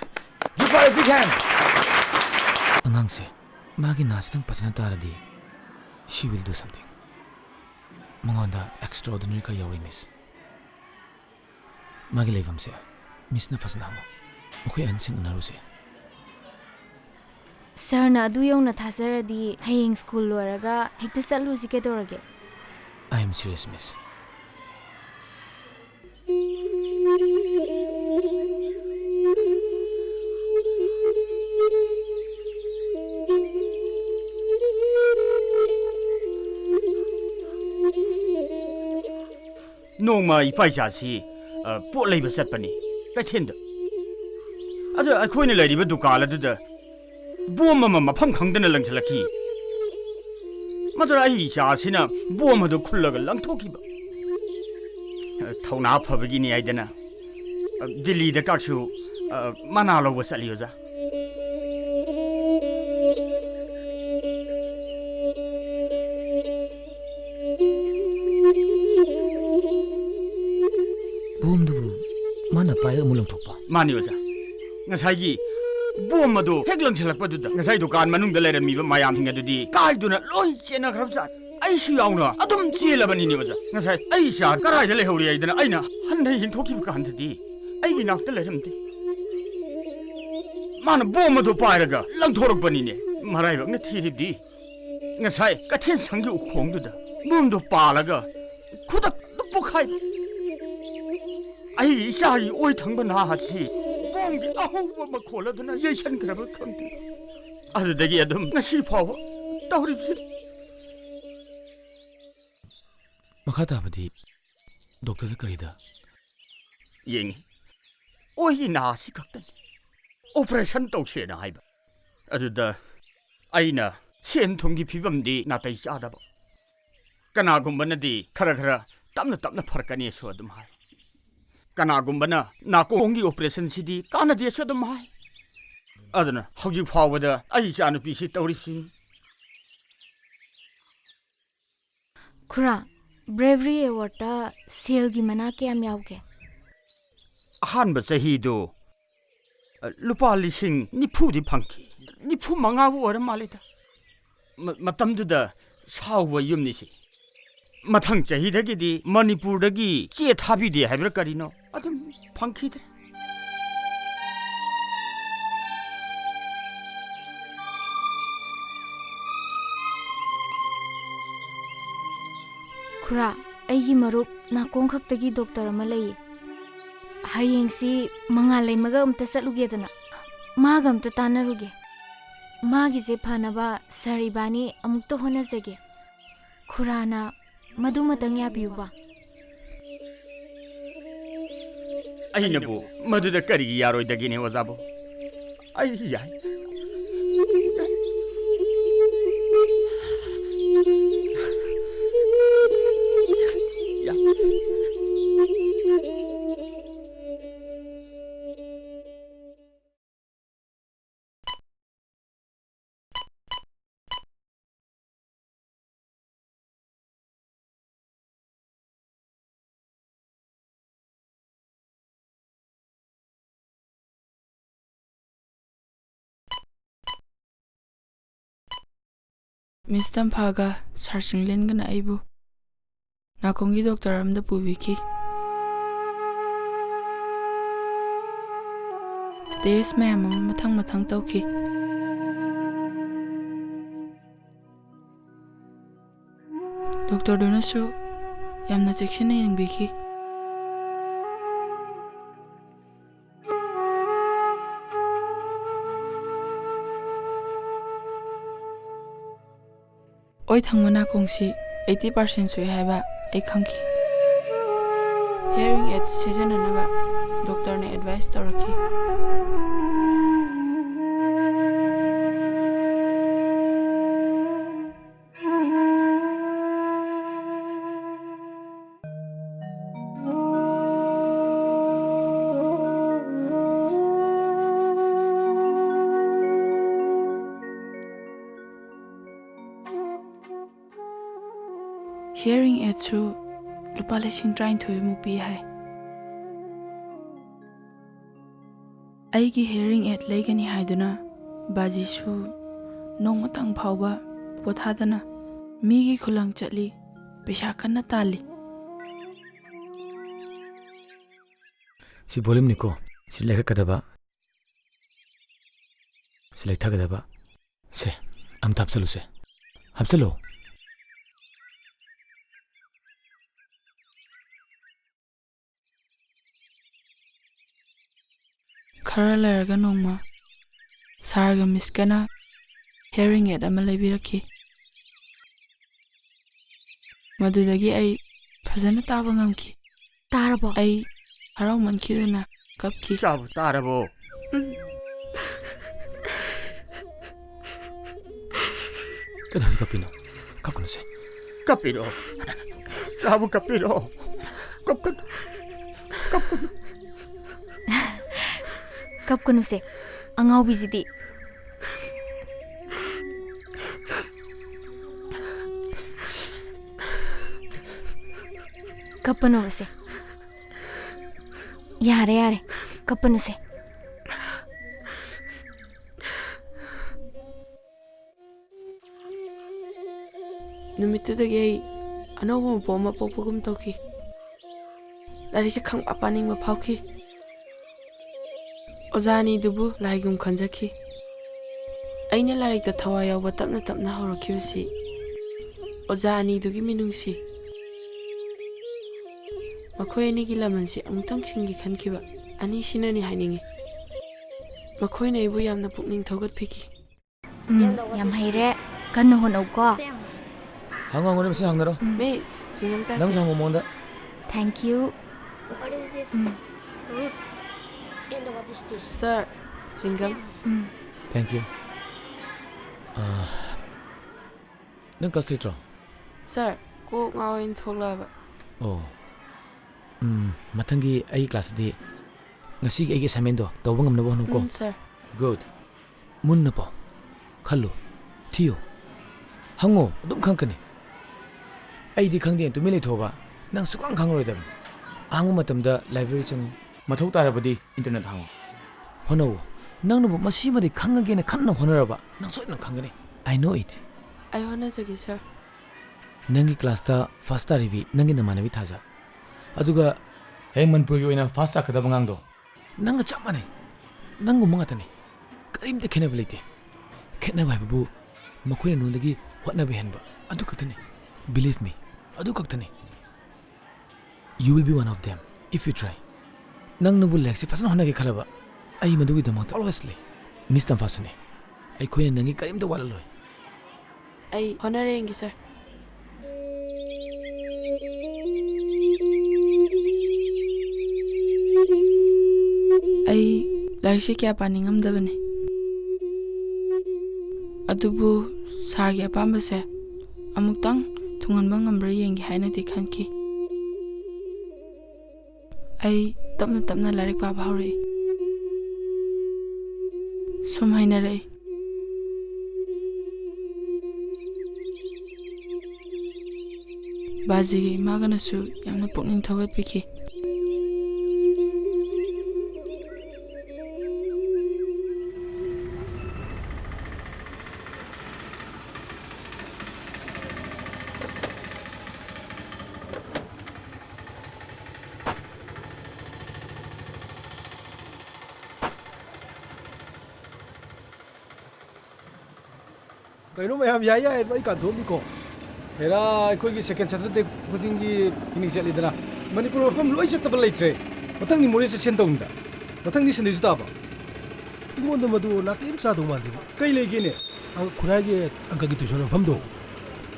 Give her a big hand. Angang se, magi nasitang pasanantaradi, she will do something. Mangonda extraordinary ka yawi miss. Magi levam se, miss na pasanamo. Mukoy ansing unaru se.
Sir na adu yung nathasaradi haying school loraga hekta salu si kedorage.
I am serious, miss.
Nongma ipai jasi pot leiba satpani kaithinda adu akhoina leiriba dukala duda bom mama mafam khangdana langchalaki madura ai jasina bom adu khullaga langthokiba thawna phabagi ni aidana Delhi da kaksu mana lo wasali oza
bom du mana pai amulang thokpa
mani oza ngasai gi bom adu hek langchalakpa du da ngasai dukan manung da leram mi ba mayam thing adu di kai du na loi chena khrabsa ai su yauna adum chelabani ni oza ngasai ai sha karai da lehori ai dana aina handai hin thoki ba kan di ai gi nak da leram di mana bom adu pairaga langthorok bani ne marai ba na thirib di ngasai kathen sangi ukhong du da bom du palaga khudak du pukhai ai shai oi thangba na ha si bomgi ahwa ma khola duna yeshan kraba khangti adu dagi adum ngasi phaw tawrib si
makhata badi doctor da karida
yeng oi na si kaktan operation tawche na haiba adu da aina sen thumgi phibam di na tai chada ba kana gumbana di khara khara tamna tamna farkani so adum hai kana gumbana na kongi operation sidi kana de so dum hai adana hauji phawada ai chanu pi si tawri sin
Kura Bravery Award ta sale gi mana ke am yauge
ahan ba sahi do lupa lising nipu di phangki nipu manga wor malida matam du da sawa yum ni si mathang chahi dagi di Manipur dagi che thabi de haibra karino adum phangki de
Khura, aigi marup nakong khaktagi doctor ama lay. Hayengsi mangalay maga satluge dana. Maga tanaruge. Magi se phanaba saribani amukto honazage. Khurana madu matang yabiuba.
Ainabu maduda karigi yaroidagine wazabo. Ay yai.
Miss Tampaga, Sergeant Lingan Aibu. Nakongi Doctor Am the Puviki. This ma'am, matang toki. Doctor Donasu, Yamna section in Biki. Oi thangmana kongsi 80% sui haiba ai khangki. Hearing aids season anaba doctor ne advice toraki. Hearing aids su lupa lesing trying to mupi hai. Aigi hearing aid legani haiduna baji su Nongmatang phauba pothadana migi khulang chatli pesha kanna tali.
Si volume niko si lekha kadaba si lekha kadaba se am tapsalu se hapsalo.
Khara lerga nongma sarga miskana hearing aid ama leibiraki. Madudagi ai phajana taba ngamki.
Tarabo
ai harau mankiduna kapki.
Sabu tarabo.
Kadang kapino kapkono se
Kapiro. Sabu kapiro. Kapkono.
kapkono se angau bizidi. Kapano se yare kapano se
Numitudagi ai anoba poma popugum toki. Lari se khang apaning ma phauki. Ozani dubu laigum khanjaki. Aina larik ta thawa yawa tapna horakhiusi. Ozani dugi minungsi. Makhoi ani gi lamansi amutang singi khankiba ani sinani hainingi. Makhoi nei bu yamna pukning thogat phiki.
Yam haire kanno honau ko.
Hangang ngone mesi hangnaro.
Miss, jingam sa.
Nang jang monda.
Thank you.
What is this? Root. And what is this?
Sir, jingam.
Thank you. Nang class teacher.
Sir, ko ngawin thola ba.
Oh. Matangi ai class di ngasi gi ai assignment do tawba ngamna bo ko.
Sir.
Good. Munna po. Khallu. Thiyo. Hango dum khangkani. Ai di khangde tu mile thoba nang sukang khangroi dam. Angu matamda library chang mathau tarabadi internet hango. Hono nang no masi madi khangage ne khanna honaraba nang soi nang khangani. I know it.
I honor sagi sir.
Nangi class ta first taribi nangi namana bi thaja. Aduga hey Manipuri oina first ta kada bangang do. Nanga chamane. Nangu mangatani. Karim te khenability. Khena babu makhoi nondagi hotna behenba. Adu kaktani. Believe me. Adu kaktani. You will be one of them if you try. Nang nubu leksi fasana hona ke khalaba. Ai madugi damat always lay. Miss Tamfasuni. Ai khoine nangi karim da wala loy.
Ai honorengi sir. Ai laisi kya paningam dabane. Adubu sargi apambase amuktang thunganba ngambra yengi haina ti khanki. Ai tapna larik paba hore. Sum haina rei. Bazigi maganasu yamna pukning thogat piki.
Kaino mayam yai yai ai kan thom ko era khoi gi second saturday khuding gi ini chali dana manipur fam loi chat tabal leitre matang ni mori se sen tong da matang ni sen di sta ba ingon da madu na tim sa do man di kai lei gi ne ang khura gi ang gi tu sono fam do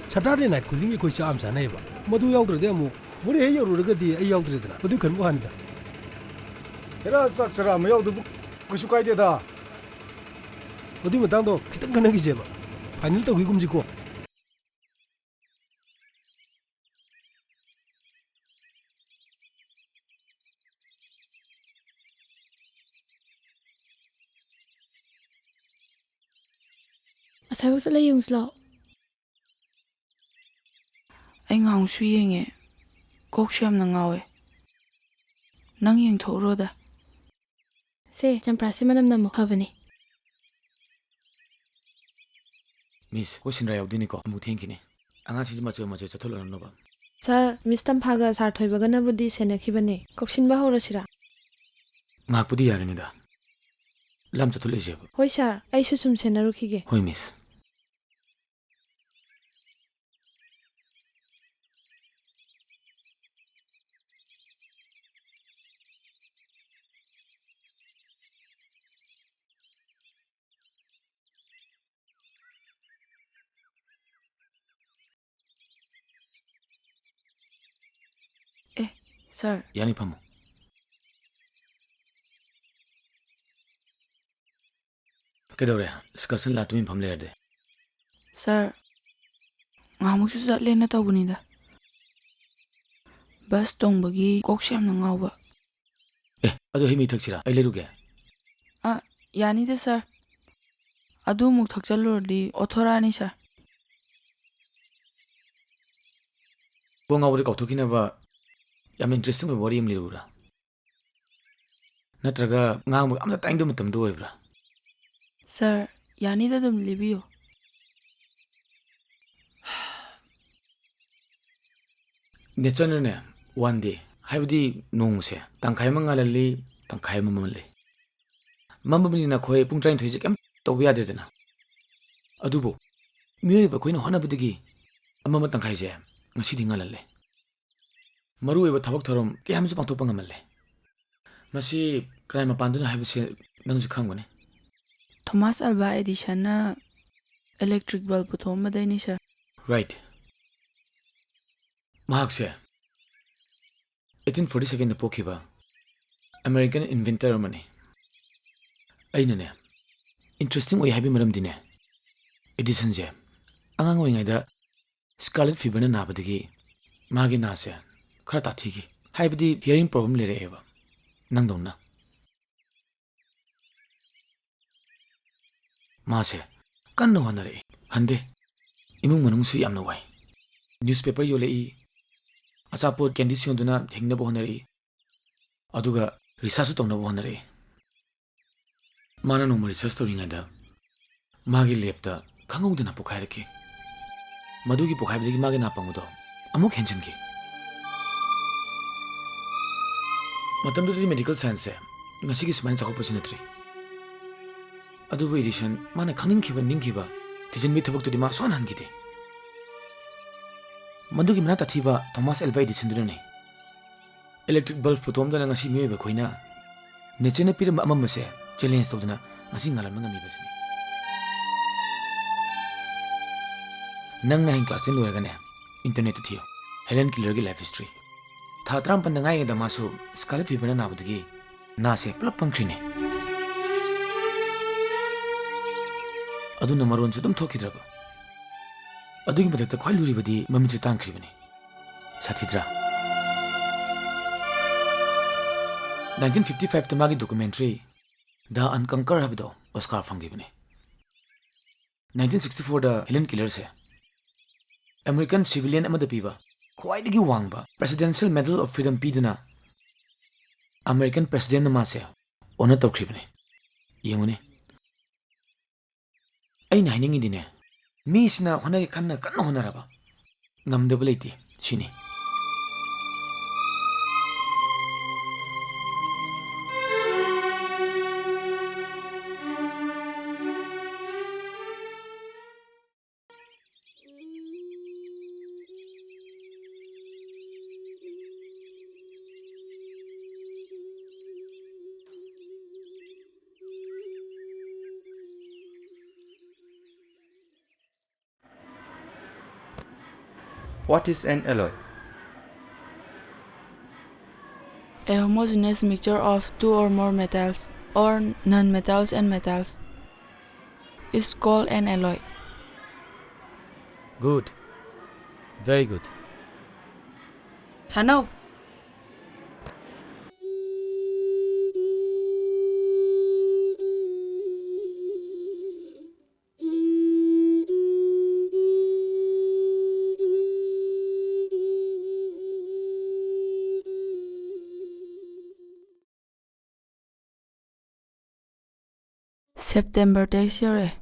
saturday night khuding gi khoi cha am sa nei ba madu yaw dre de mu mori he yaw ru ga di ai yaw dre dana madu kan mu han da era sak chara ma yaw du ku su kai de da madu matang do khitang kan gi je ba final to gigum jiko
asai wak sala yung slo
Ai ngong su yenge kok sham na ngawe. Nang yeng thoro da.
se champrasi manam namo habani
Miss, ko sinra yaudini ko amu thankini. Anga chi ma chathol no ba.
Sir, Mr. Phaga sar thoibagana budi senakhibane. Koksin ba horasira.
Ngak pudi yagani da. Lam chathol je.
Hoi sir, ai su sum senarukhige.
Hoi miss.
Sir.
Yani pamu. Kedore, discussion la tumi phamle de.
Sir. Ngamuk su zatle na tawuni da. Bus tongbagi kok sham na ngawa.
Ado himi thakchira. Ai leruge.
Yani de sir. Adu muk thakchalurdi authorani sir.
Bonga wori kauthokina ba yam interesting wori am lirura. Natraga ngang amna time do matam do oibra.
Sir, yani da dum libiyo.
Nature ne one day haibdi nong se tangkhai mangalali tangkhai mamale. Mamamni na khoi pung train thoije kam to ya de na. Adubo miyo ba khoina hona budigi amama tangkhai je ngasi dingalalle. Maru eba thabak thorom ke hamsu pangthok ngamalle. Masi krai ma panduna haibse nangju khangone.
Thomas Alva Edison na electric bulb puthom madai sir.
Right. Mahakse 1847 na pokhiba American inventor mani. Aina ne interesting oi habi maram dine. Edison je angang oi ngai da scarlet fever na nabadigi magi na se khara ta thigi haibdi hearing problem le reba nangdona Mase, kan no hanare. Hande, imung manung su yam na wai. Newspaper yo lei. Asapot condition duna hingna bo hanare. Aduga research tong na bo hanare. Mana no research to ringa da. Magi lepta khangau duna pokhai rake. Madugi pokhai bigi magi na pangudo. Amuk henchen ki. Matam do medical science se. Ngasi ki sman chakop opportunity. Adubo Edison mana khangning khiba ningkhiba tijin mi thabak tudi ma son han gide Mandugi mana tathiba Thomas Alva Edison dune electric bulb putomdana ngasi miyoiba khoina nature piramba amamase challenge tawdana ngasi ngalam ngami basni nang na class 10 loragane internet thiyo Helen Keller gi life history tha tram pandangai da masu scarlet fever na nabudgi na se plop pankrine aduna maron su dum thokidraba adugi madakta khwai luribadi mamichu tangkribani sathidra 1955 ta magi documentary The Unconquer habdo Oscar fangribani 1964 da Helen Keller se American civilian amada piba khwaidagi wangba Presidential Medal of Freedom piduna American President nama se honor tawkribani yenguni aina hiningi dine misna honai kanna kanna honaraba ngamdaba leiti sini
What is an alloy?
A homogeneous mixture of two or more metals or non-metals and metals is called an alloy.
Good. Very good.
Nando. September this year,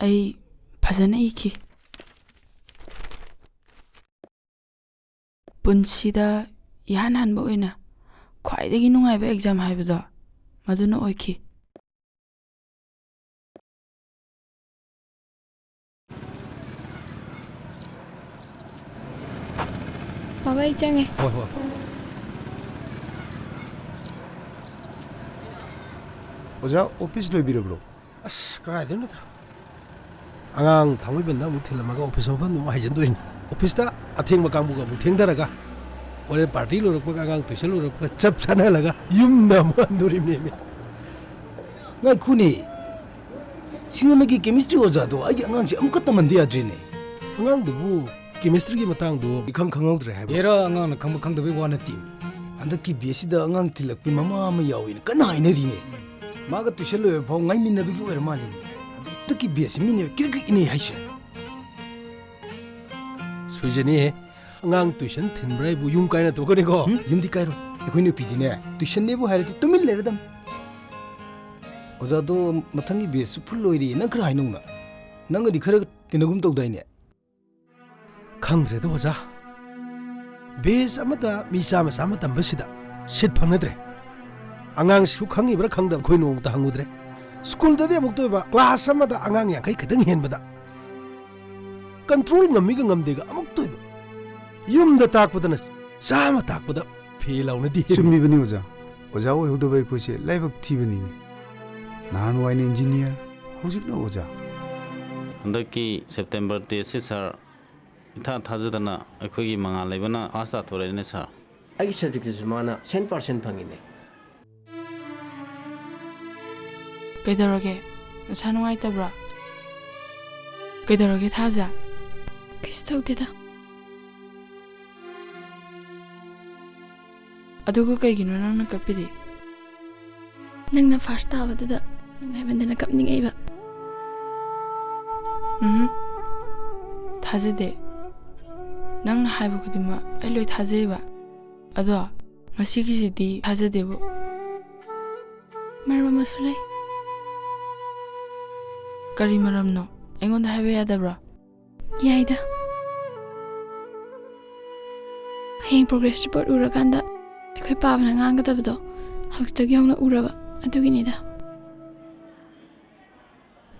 I fazana iki. Punsida ihan hanba oina khwaidagi nungaiba exam haibado maduna oiki.
Baba ai change.
Hoi. Oja office loibirabro. As karaidena ta. Angang thangoi benna muthilamaga office of ban haijendoin. Office ta athengma kambu ga muthengdaraga. Ore party lorakpa agang tuisel lorakpa chap sana laga yumna mandurim ne. Ngai khuni. Sinamagi chemistry oja do ai angang ji amka tamandi adrine. Angang du chemistry gi matang do ikhang khangawdre hai. Era angang na khang khang dabe wana ti. Andaki BSc da angang tilakpi mama ma yawin kana hainari ne. Maga tushelo phau ngai minnabi gi wer mali ne. Taki BSc minne kirkri ine haisha. Sujani angang tuition thinbrai bu yum kaina to kone ko yumdi kairo ekhoi ne pidine tuition ne bu hairati tumil leradam oza do mathangi BSc full loiri na khra hainu na nangadi khara tinagum tawdaine khangdre do oza BS amada mi sama sama tambasida sit phangadre angang su khangi bra khangda khoi no ta hangudre school da de amuk toiba class amada angang ya kai khadang henbada control ngami ga ngamde ga amuk toiba yumda takpadana sama takpada phelauna di
summi bani oja oja o hodobai ko se laibak thibani ne nan waine engineer hojik no oja
andaki September te se sir itha thajadana akhogi manga leibana asta thorene sir
agi certificate mana 100% phangine
Kaidarage sanungai tabra Kaidarage thaja
Kistawdeda
Adugo kaigino nangna kapidi
Nangna first tabadada ngai bandana kapningaiba
Thajade Nangna haibu kudima ai loi thajaiba ado ngasigi sidi thajadebo
Marma masulai
Kari maramno engonda haiba yadabra
Yaida Hayeng progress report urakanda akhoi pabana ngangadabado haustagi hongna uraba aduginida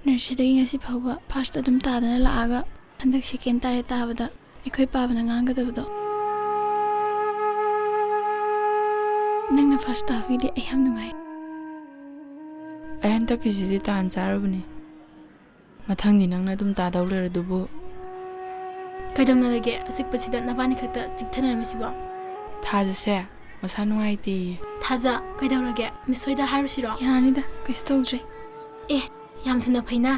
Nursery ngasi phawba first adum tadana laaga handak second tare tabada akhoi pabana ngangadabado ꯅꯪꯅ first ꯇꯥꯕꯒꯤꯗꯤ ꯑꯩ ꯌꯥꯝ ꯅꯨꯡꯉꯥꯏ
ꯑꯩ ꯍꯟꯗꯛꯀꯤꯁꯤꯗꯤ ꯇꯥꯟ ꯆꯥꯔꯕꯅꯤ ꯃꯊꯪꯗꯤ ꯅꯪꯅ ꯑꯗꯨꯝ ꯇꯥꯗꯧ ꯂꯩꯔꯗꯨꯕꯨ
ꯀꯩꯗꯧꯅꯔꯒꯦ ꯑꯆꯤꯛꯄꯁꯤꯗ ꯅꯕꯥꯅꯤ ꯈꯛꯇ ꯆꯤꯛꯊꯅꯔꯝꯃꯤꯁꯤꯕꯣ
ꯊꯥꯖꯁꯦ ꯃꯁꯥ ꯅꯨꯡꯉꯥꯏꯇꯦ
ꯊꯥꯖ ꯀꯩꯗꯧꯔꯒꯦ ꯃꯤꯁ ꯍꯣꯏꯗ ꯍꯥꯏꯔꯨꯁꯤꯔꯣ ꯌꯥꯅꯤꯗ ꯀꯩꯁꯨ ꯇꯧꯗ꯭ꯔꯦ ꯑꯦ ꯌꯥꯝ ꯊꯨꯅ ꯐꯩꯅ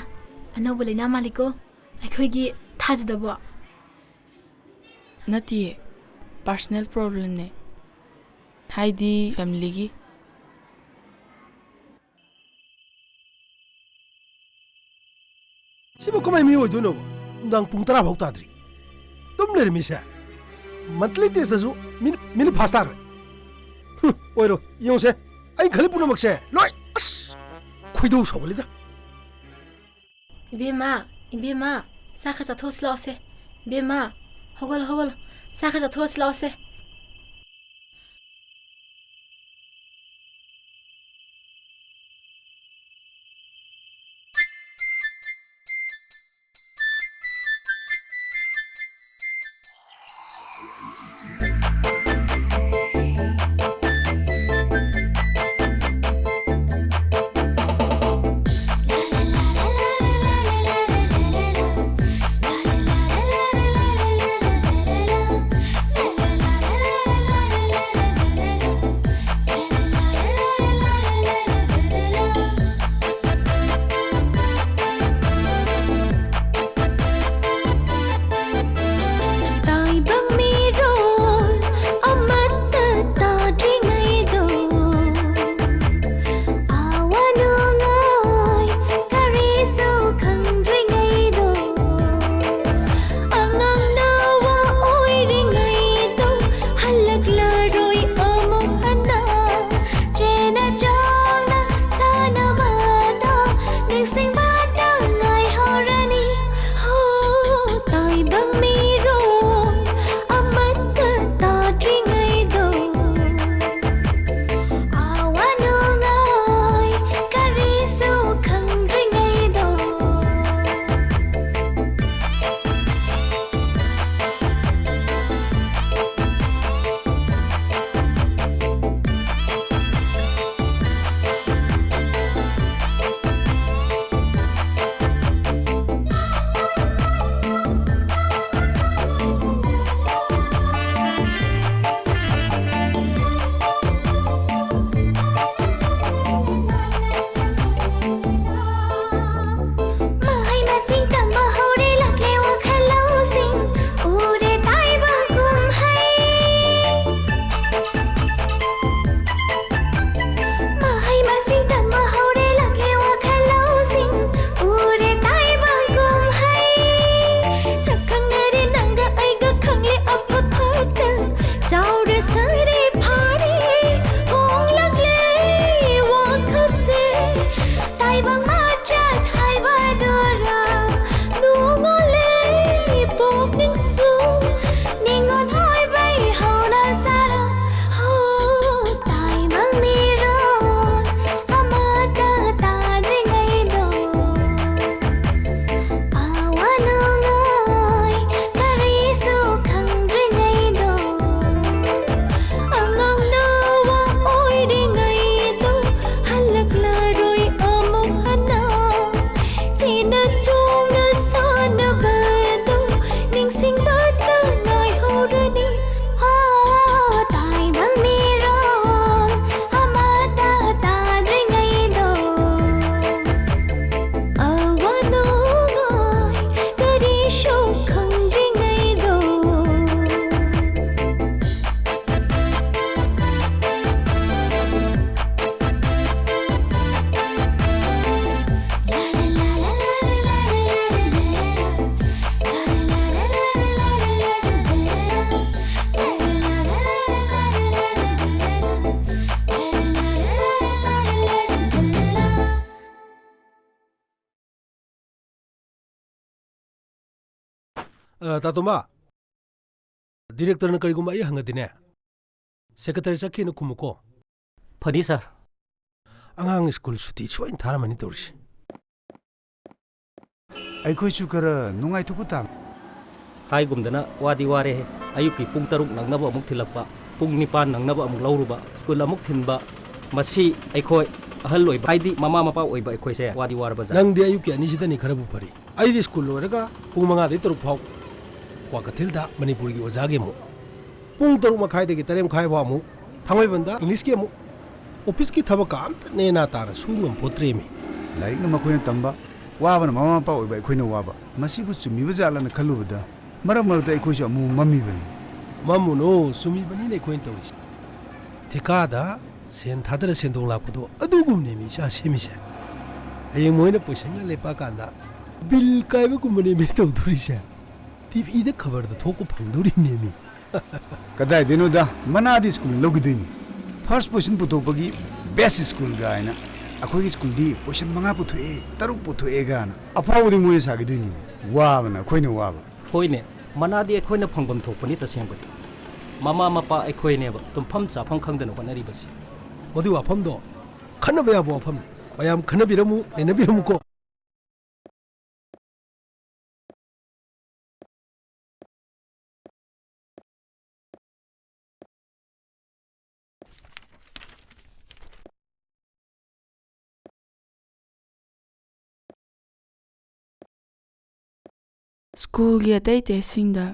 ꯑꯅꯧꯕ ꯂꯩꯅꯥ ꯃꯥꯜꯂꯤꯀꯣ ꯑꯩꯈꯣꯏꯒꯤ ꯊꯥꯖꯗꯕꯣ
ꯅꯠꯇꯤꯌꯦ ꯄꯥꯔꯁꯣꯅꯦꯜ ꯄ꯭ꯔꯣꯕ꯭ꯂꯦꯝꯅꯦ ꯍꯥꯏꯗꯤ ꯐꯦꯃꯤꯂꯤꯒꯤ
सिबो कमाई मी होइदुनो नंग पुंग 10 फाउ ताद्री तुम लेरमिसे मंथली टेस्ट दसु मिन फास्ट ताग्रे ओइरो योसे आई खली पुनो मक्से लोय अस खोइदौ सवलिदा
इबेमा साखर चाथोस लाओसे बेमा होगल साखर चाथोस लाओसे
तातोमा डायरेक्टर ने करीगुम आई हंगदिने सेक्रेटरी चखिन कुमुको
फनी सर
अंगांग स्कूल सुटी सोइन थारामनि तोरसि
ꯑꯩꯈꯣꯏꯁꯨ ꯈꯔ ꯅꯨꯡꯉꯥꯏꯊꯣꯛꯄ ꯇꯥꯕ
ꯍꯥꯏꯒꯨꯝꯗꯅ ꯋꯥꯗꯤ ꯋꯥꯔꯦ ꯑꯌꯨꯛꯀꯤ ꯄꯨꯡ 6 ꯅꯪꯅꯕ ꯑꯃꯨꯛ ꯊꯤꯜꯂꯛꯄ ꯄꯨꯡ 9 ꯅꯪꯅꯕ ꯑꯃꯨꯛ ꯂꯧꯔꯨꯕ ꯁ꯭ꯀꯨꯜ ꯑꯃꯨꯛ ꯊꯤꯟꯕ ꯃꯁꯤ ꯑꯩꯈꯣꯏ ꯑꯍꯜ ꯑꯣꯏꯕ ꯍꯥꯏꯗꯤ ꯃꯃꯥ ꯃꯄꯥ ꯑꯣꯏꯕ ꯑꯩꯈꯣꯏꯁꯦ ꯋꯥꯗꯤ ꯋꯥꯔꯕꯖꯥꯠꯅꯤ
ꯅꯪꯗꯤ ꯑꯌꯨꯛꯀꯤ ꯑꯅꯤꯁꯤꯗꯅꯤ ꯈꯔꯕꯨ ꯐꯔꯤ ꯑꯩꯗꯤ ꯁ꯭ꯀꯨꯜ ꯂꯣꯏꯔꯒ ꯄꯨꯡ 5ꯗꯒꯤ 6 ꯐꯥꯎ ꯀ꯭ꯋꯥꯀꯩꯊꯦꯜꯗ ꯃꯅꯤꯄꯨꯔꯒꯤ ꯑꯣꯖꯥꯒꯤ ꯑꯃꯨꯛ ꯄꯨꯡ 6:30ꯗꯒꯤ 8:30 ꯐꯥꯎ ꯑꯃꯨꯛ ꯊꯥꯡꯃꯩꯕꯟꯗ ꯏꯪꯂꯤꯁꯀꯤ ꯑꯃꯨꯛ ꯑꯣꯐꯤꯁꯀꯤ ꯊꯕꯛꯀ ꯑꯝꯇ ꯅꯦꯅꯥ ꯇꯥꯅ ꯁꯨ ꯉꯝꯄꯣꯠꯇ꯭ꯔꯦꯃꯤ
ꯂꯥꯏꯔꯤꯛꯅ ꯃꯈꯣꯏꯅ ꯇꯝꯕ ꯋꯥꯕꯅ ꯃꯃꯥ ꯃꯄꯥ ꯑꯣꯏꯕ ꯑꯩꯈꯣꯏꯅ ꯋꯥꯕ ꯃꯁꯤꯕꯨ ꯆꯨꯝꯃꯤꯕ ꯖꯥꯠꯂꯅ ꯈꯜꯂꯨꯕꯗ ꯃꯔꯛ ꯃꯔꯛꯇ ꯑꯩꯈꯣꯏꯁꯨ ꯑꯃꯨꯛ ꯃꯝꯃꯤꯕꯅꯤ
ꯃꯝꯃꯨꯅꯣ ꯆꯨꯝꯃꯤꯕꯅꯤꯅ ꯑꯩꯈꯣꯏꯅ ꯇꯧꯔꯤꯁꯦ ꯊꯤꯀꯥꯗ ꯁꯦꯟ ꯊꯥꯗꯔ ꯁꯦꯟꯗꯣꯡ ꯂꯥꯛꯄꯗꯣ ꯑꯗꯨꯒꯨꯝꯅꯦꯃꯤ ꯏꯆꯥ ꯁꯦꯝꯃꯤꯁꯦ ꯍꯌꯦꯡ ꯃꯣꯏꯅ ꯄꯩꯁꯟꯒ ꯂꯦꯞꯄꯛꯀꯥꯟꯗ ꯕꯤꯜ ꯀꯥꯏꯕꯒꯨꯝꯕꯅꯦꯃꯤ ꯇꯧꯗꯣꯔꯤꯁꯦ ꯇꯤꯚꯤꯗ ꯈꯕꯔꯗ ꯊꯣꯛꯄ ꯐꯪꯗꯣꯔꯤꯕꯅꯦꯃꯤ
ꯀꯗꯥꯏꯗꯩꯅꯣꯗ ꯃꯅꯥꯗꯤ ꯁ꯭ꯀꯨꯜ ꯂꯧꯈꯤꯗꯣꯏꯅꯤ ꯐꯥꯔꯁ ꯄꯣꯖꯤꯁꯟ ꯄꯨꯊꯣꯛꯄꯒꯤ ꯕꯦꯁ ꯁ꯭ꯀꯨꯜꯒ ꯍꯥꯏꯅ ꯑꯩꯈꯣꯏꯒꯤ ꯁ꯭ꯀꯨꯜꯗꯤ ꯄꯣꯖꯤꯁꯟ 5 ꯄꯨꯊꯣꯛꯑꯦ 6 ꯄꯨꯊꯣꯛꯑꯦ ꯒꯥꯅ ꯑꯐꯥꯎꯕꯗꯤ ꯃꯣꯏꯅ ꯁꯥꯈꯤꯗꯣꯏꯅꯤ ꯋꯥꯕꯅ ꯑꯩꯈꯣꯏꯅ ꯋꯥꯕ
ꯍꯣꯏꯅꯦ ꯃꯅꯥꯗꯤ ꯑꯩꯈꯣꯏꯅ ꯐꯪꯐꯝ ꯊꯣꯛꯄꯅꯤ ꯇꯁꯦꯡꯕꯗꯤ ꯃꯃꯥ ꯃꯄꯥ ꯑꯩꯈꯣꯏꯅꯦꯕ ꯇꯨꯝꯐꯝ ꯆꯥꯐꯝ ꯈꯪꯗꯅ ꯍꯣꯠꯅꯔꯤꯕꯁꯤ
ꯃꯗꯨ ꯋꯥꯐꯝꯗꯣ ꯈꯟꯅꯕ ꯌꯥꯕ ꯋꯥꯐꯝꯅꯤ ꯃꯌꯥꯝ ꯈꯟꯅꯕꯤꯔꯝꯃꯨ ꯅꯩꯅꯕꯤꯔꯝꯃꯨꯀꯣ
ꯁ꯭ꯀꯨꯜꯒꯤ ꯑꯇꯩ ꯇꯦꯁꯁꯤꯡꯗ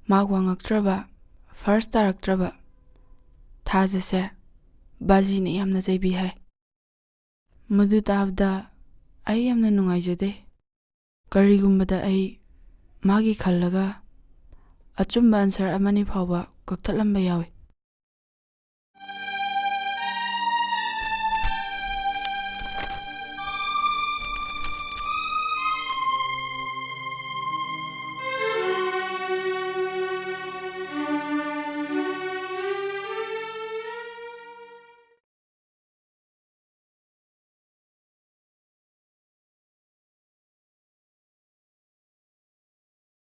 ꯃꯥꯔꯛ ꯋꯥꯡꯉꯛꯇ꯭ꯔꯕ ꯐꯥꯔꯁ ꯇꯥꯔꯛꯇ꯭ꯔꯕ ꯊꯥꯖꯁꯦ ꯕꯥꯖꯤꯅ ꯌꯥꯝꯅ ꯆꯩꯕꯤ ꯍꯥꯏ ꯃꯗꯨ ꯇꯥꯕꯗ ꯑꯩ ꯌꯥꯝꯅ ꯅꯨꯡꯉꯥꯏꯖꯗꯦ ꯀꯔꯤꯒꯨꯝꯕꯗ ꯑꯩ ꯃꯥꯒꯤ ꯈꯜꯂꯒ ꯑꯆꯨꯝꯕ ꯑꯟꯁꯔ ꯑꯃꯅꯤ ꯐꯥꯎꯕ ꯀꯛꯊꯠꯂꯝꯕ ꯌꯥꯎꯏ